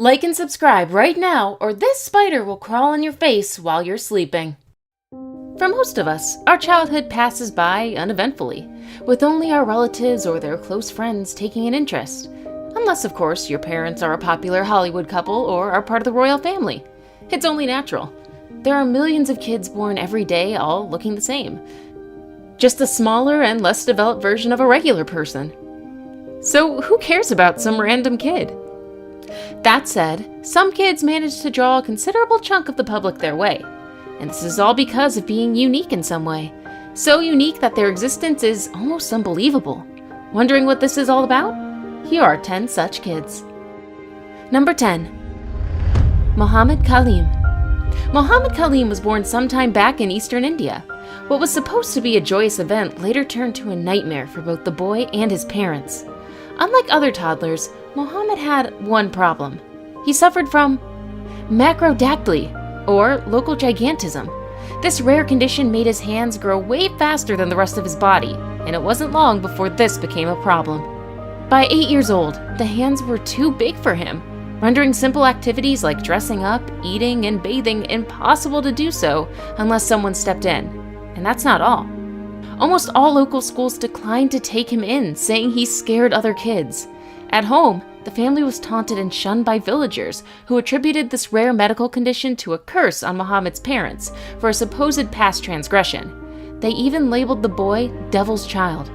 Like and subscribe right now, or this spider will crawl on your face while you're sleeping. For most of us, our childhood passes by uneventfully, with only our relatives or their close friends taking an interest. Unless, of course, your parents are a popular Hollywood couple or are part of the royal family. It's only natural. There are millions of kids born every day, all looking the same. Just a smaller and less developed version of a regular person. So who cares about some random kid? That said, some kids manage to draw a considerable chunk of the public their way. And this is all because of being unique in some way. So unique that their existence is almost unbelievable. Wondering what this is all about? Here are 10 such kids. Number 10. Muhammad Kaleem. Muhammad Kaleem was born sometime back in eastern India. What was supposed to be a joyous event later turned to a nightmare for both the boy and his parents. Unlike other toddlers, Muhammad had one problem. He suffered from macrodactyly, or local gigantism. This rare condition made his hands grow way faster than the rest of his body, and it wasn't long before this became a problem. By 8 years old, the hands were too big for him, rendering simple activities like dressing up, eating, and bathing impossible to do so unless someone stepped in. And that's not all. Almost all local schools declined to take him in, saying he scared other kids. At home, the family was taunted and shunned by villagers who attributed this rare medical condition to a curse on Muhammad's parents for a supposed past transgression. They even labeled the boy Devil's Child.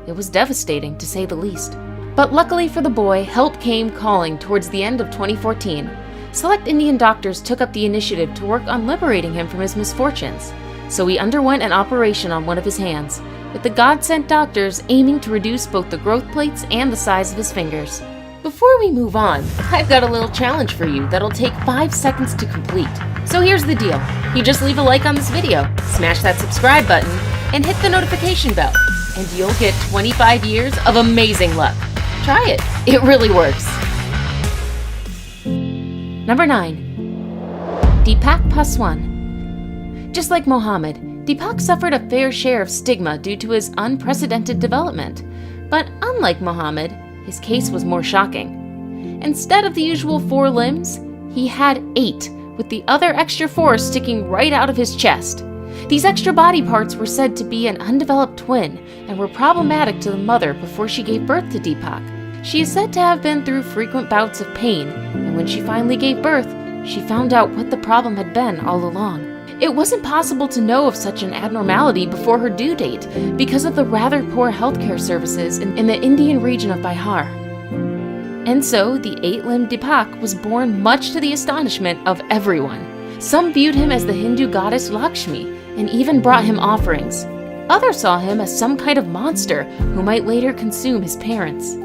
It was devastating, to say the least. But luckily for the boy, help came calling towards the end of 2014. Select Indian doctors took up the initiative to work on liberating him from his misfortunes. So he underwent an operation on one of his hands, with the God-sent doctors aiming to reduce both the growth plates and the size of his fingers. Before we move on, I've got a little challenge for you that'll take 5 seconds to complete. So here's the deal. You just leave a like on this video, smash that subscribe button, and hit the notification bell, and you'll get 25 years of amazing luck. Try it. It really works. Number 9. Deepak Paswan. Just like Muhammad, Deepak suffered a fair share of stigma due to his unprecedented development. But unlike Muhammad, his case was more shocking. Instead of the usual 4 limbs, he had 8, with the other extra 4 sticking right out of his chest. These extra body parts were said to be an undeveloped twin and were problematic to the mother before she gave birth to Deepak. She is said to have been through frequent bouts of pain, and when she finally gave birth, she found out what the problem had been all along. It wasn't possible to know of such an abnormality before her due date because of the rather poor healthcare services in the Indian region of Bihar. And so, the 8-limbed Deepak was born much to the astonishment of everyone. Some viewed him as the Hindu goddess Lakshmi and even brought him offerings. Others saw him as some kind of monster who might later consume his parents.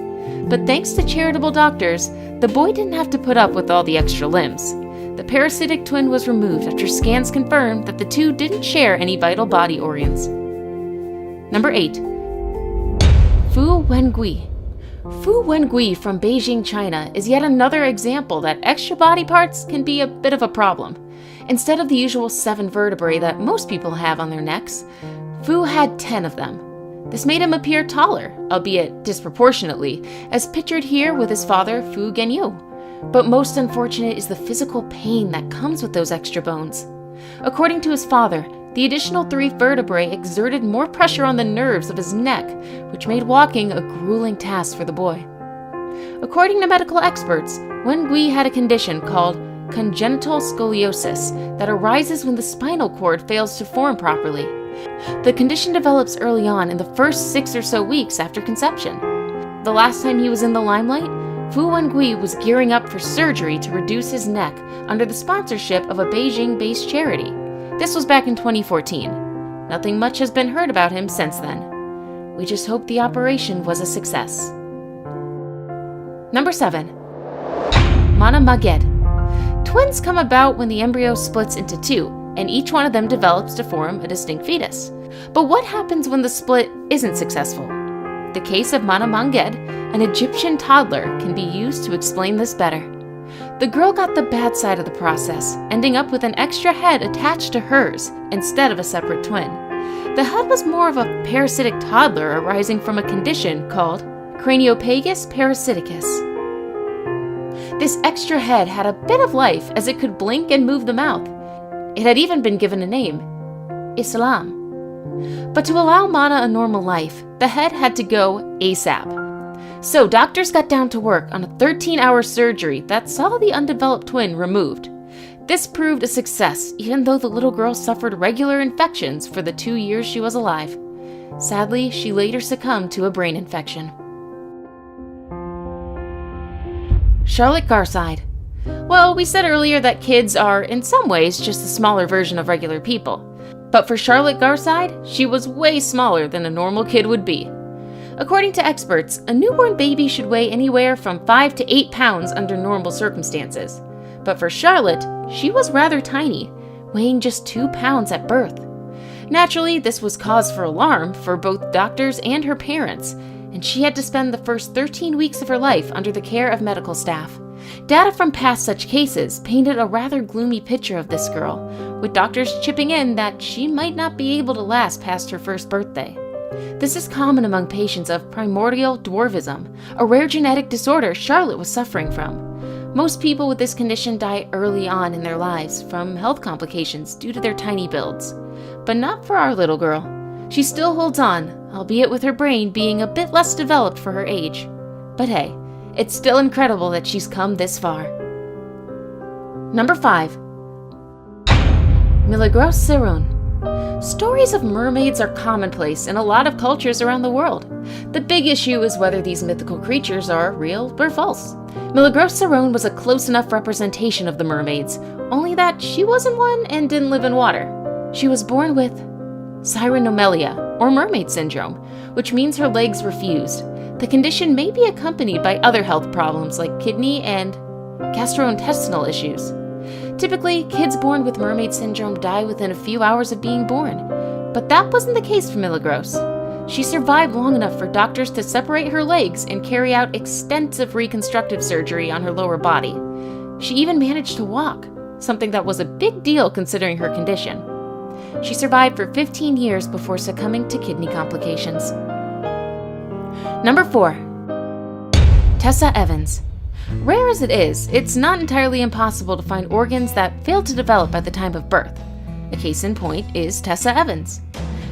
But thanks to charitable doctors, the boy didn't have to put up with all the extra limbs. The parasitic twin was removed after scans confirmed that the two didn't share any vital body organs. Number 8. Fu Wengui. Fu Wengui from Beijing, China is yet another example that extra body parts can be a bit of a problem. Instead of the usual 7 vertebrae that most people have on their necks, Fu had 10 of them. This made him appear taller, albeit disproportionately, as pictured here with his father Fu Genyu. But most unfortunate is the physical pain that comes with those extra bones. According to his father, the additional 3 vertebrae exerted more pressure on the nerves of his neck, which made walking a grueling task for the boy. According to medical experts, Wengui had a condition called congenital scoliosis that arises when the spinal cord fails to form properly. The condition develops early on in the first 6 or so weeks after conception. The last time he was in the limelight, Fu Wengui was gearing up for surgery to reduce his neck under the sponsorship of a Beijing-based charity. This was back in 2014. Nothing much has been heard about him since then. We just hope the operation was a success. Number 7. Mana Maged. Twins come about when the embryo splits into 2, and each one of them develops to form a distinct fetus. But what happens when the split isn't successful? The case of Mana Maged, an Egyptian toddler, can be used to explain this better. The girl got the bad side of the process, ending up with an extra head attached to hers instead of a separate twin. The head was more of a parasitic toddler arising from a condition called Craniopagus parasiticus. This extra head had a bit of life as it could blink and move the mouth. It had even been given a name, Islam. But to allow Mana a normal life, the head had to go ASAP. So doctors got down to work on a 13-hour surgery that saw the undeveloped twin removed. This proved a success, even though the little girl suffered regular infections for the 2 years she was alive. Sadly, she later succumbed to a brain infection. Charlotte Garside. Well, we said earlier that kids are, in some ways, just a smaller version of regular people. But for Charlotte Garside, she was way smaller than a normal kid would be. According to experts, a newborn baby should weigh anywhere from 5 to 8 pounds under normal circumstances. But for Charlotte, she was rather tiny, weighing just 2 pounds at birth. Naturally, this was cause for alarm for both doctors and her parents, and she had to spend the first 13 weeks of her life under the care of medical staff. Data from past such cases painted a rather gloomy picture of this girl, with doctors chipping in that she might not be able to last past her first birthday. This is common among patients of primordial dwarfism, a rare genetic disorder Charlotte was suffering from. Most people with this condition die early on in their lives from health complications due to their tiny builds. But not for our little girl. She still holds on, albeit with her brain being a bit less developed for her age. But hey, it's still incredible that she's come this far. Number 5. Milagros Cerrón. Stories of mermaids are commonplace in a lot of cultures around the world. The big issue is whether these mythical creatures are real or false. Milagros Cerrón was a close enough representation of the mermaids, only that she wasn't one and didn't live in water. She was born with Cyranomelia, or mermaid syndrome, which means her legs were fused. The condition may be accompanied by other health problems like kidney and gastrointestinal issues. Typically, kids born with mermaid syndrome die within a few hours of being born, but that wasn't the case for Milagros. She survived long enough for doctors to separate her legs and carry out extensive reconstructive surgery on her lower body. She even managed to walk, something that was a big deal considering her condition. She survived for 15 years before succumbing to kidney complications. Number 4. Tessa Evans. Rare as it is, it's not entirely impossible to find organs that failed to develop at the time of birth. A case in point is Tessa Evans.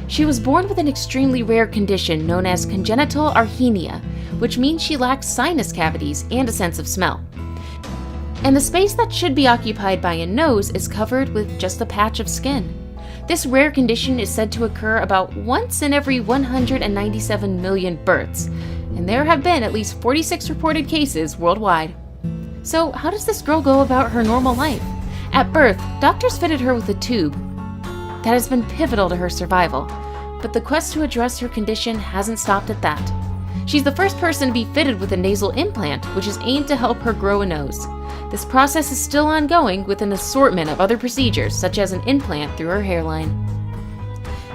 She was born with an extremely rare condition known as congenital arrhythmia, which means she lacks sinus cavities and a sense of smell. And the space that should be occupied by a nose is covered with just a patch of skin. This rare condition is said to occur about once in every 197 million births, and there have been at least 46 reported cases worldwide. So how does this girl go about her normal life? At birth, doctors fitted her with a tube that has been pivotal to her survival, but the quest to address her condition hasn't stopped at that. She's the first person to be fitted with a nasal implant, which is aimed to help her grow a nose. This process is still ongoing with an assortment of other procedures, such as an implant through her hairline.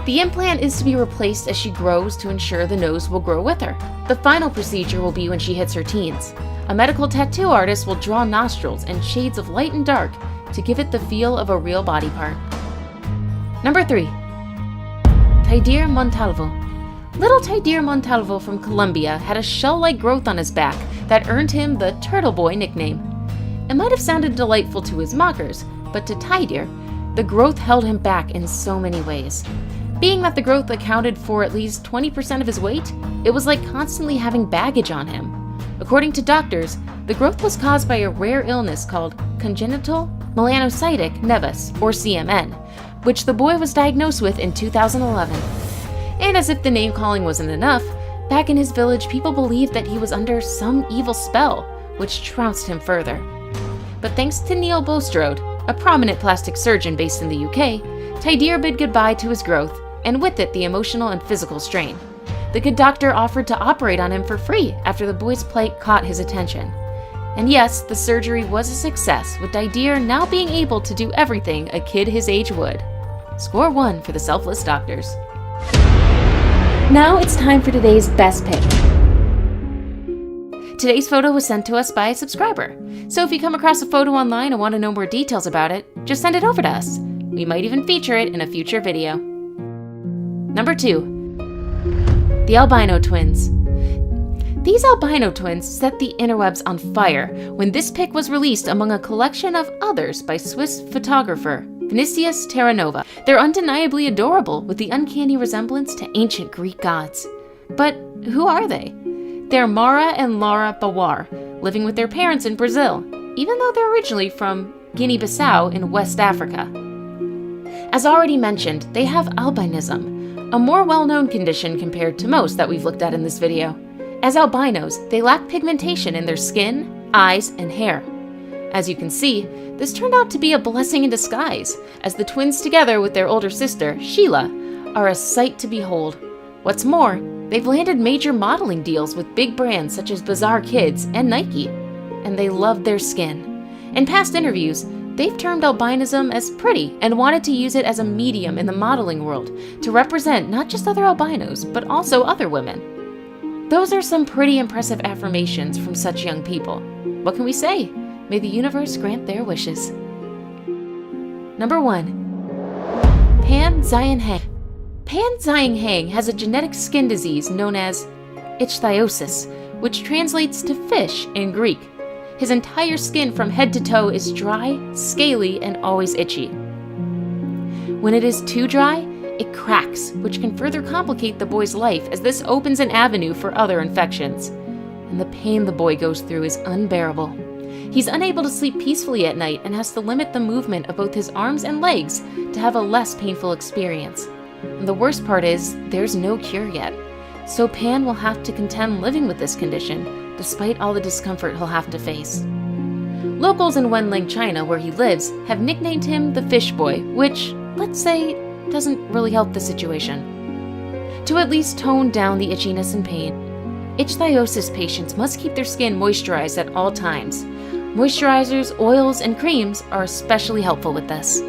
The implant is to be replaced as she grows to ensure the nose will grow with her. The final procedure will be when she hits her teens. A medical tattoo artist will draw nostrils and shades of light and dark to give it the feel of a real body part. Number 3. Taidir Montalvo. Little Taidir Montalvo from Colombia had a shell-like growth on his back that earned him the Turtle Boy nickname. It might have sounded delightful to his mockers, but to Taidir, the growth held him back in so many ways. Being that the growth accounted for at least 20% of his weight, it was like constantly having baggage on him. According to doctors, the growth was caused by a rare illness called congenital melanocytic nevus, or CMN, which the boy was diagnosed with in 2011. And as if the name-calling wasn't enough, back in his village people believed that he was under some evil spell, which trounced him further. But thanks to Neil Bulstrode, a prominent plastic surgeon based in the UK, Taidir bid goodbye to his growth, and with it the emotional and physical strain. The good doctor offered to operate on him for free after the boy's plight caught his attention. And yes, the surgery was a success, with Taidir now being able to do everything a kid his age would. Score 1 for the selfless doctors. Now it's time for today's best pick. Today's photo was sent to us by a subscriber, so if you come across a photo online and want to know more details about it, just send it over to us. We might even feature it in a future video. Number 2. The Albino Twins. These albino twins set the interwebs on fire when this pic was released among a collection of others by Swiss photographer Vinicius Terranova. They're undeniably adorable, with the uncanny resemblance to ancient Greek gods. But who are they? They're Mara and Laura Bawar, living with their parents in Brazil, even though they're originally from Guinea-Bissau in West Africa. As already mentioned, they have albinism, a more well-known condition compared to most that we've looked at in this video. As albinos, they lack pigmentation in their skin, eyes, and hair. As you can see, this turned out to be a blessing in disguise, as the twins together with their older sister, Sheila, are a sight to behold. What's more, they've landed major modeling deals with big brands such as Bazaar Kids and Nike, and they love their skin. In past interviews, they've termed albinism as pretty and wanted to use it as a medium in the modeling world to represent not just other albinos, but also other women. Those are some pretty impressive affirmations from such young people. What can we say? May the universe grant their wishes. Number 1. Pan Xiang Hang. Pan Xiang Hang has a genetic skin disease known as ichthyosis, which translates to fish in Greek. His entire skin from head to toe is dry, scaly, and always itchy. When it is too dry, it cracks, which can further complicate the boy's life as this opens an avenue for other infections. And the pain the boy goes through is unbearable. He's unable to sleep peacefully at night and has to limit the movement of both his arms and legs to have a less painful experience. And the worst part is, there's no cure yet. So Pan will have to contend living with this condition, despite all the discomfort he'll have to face. Locals in Wenling, China, where he lives, have nicknamed him the Fish Boy, which, let's say, doesn't really help the situation. To at least tone down the itchiness and pain, ichthyosis patients must keep their skin moisturized at all times. Moisturizers, oils, and creams are especially helpful with this.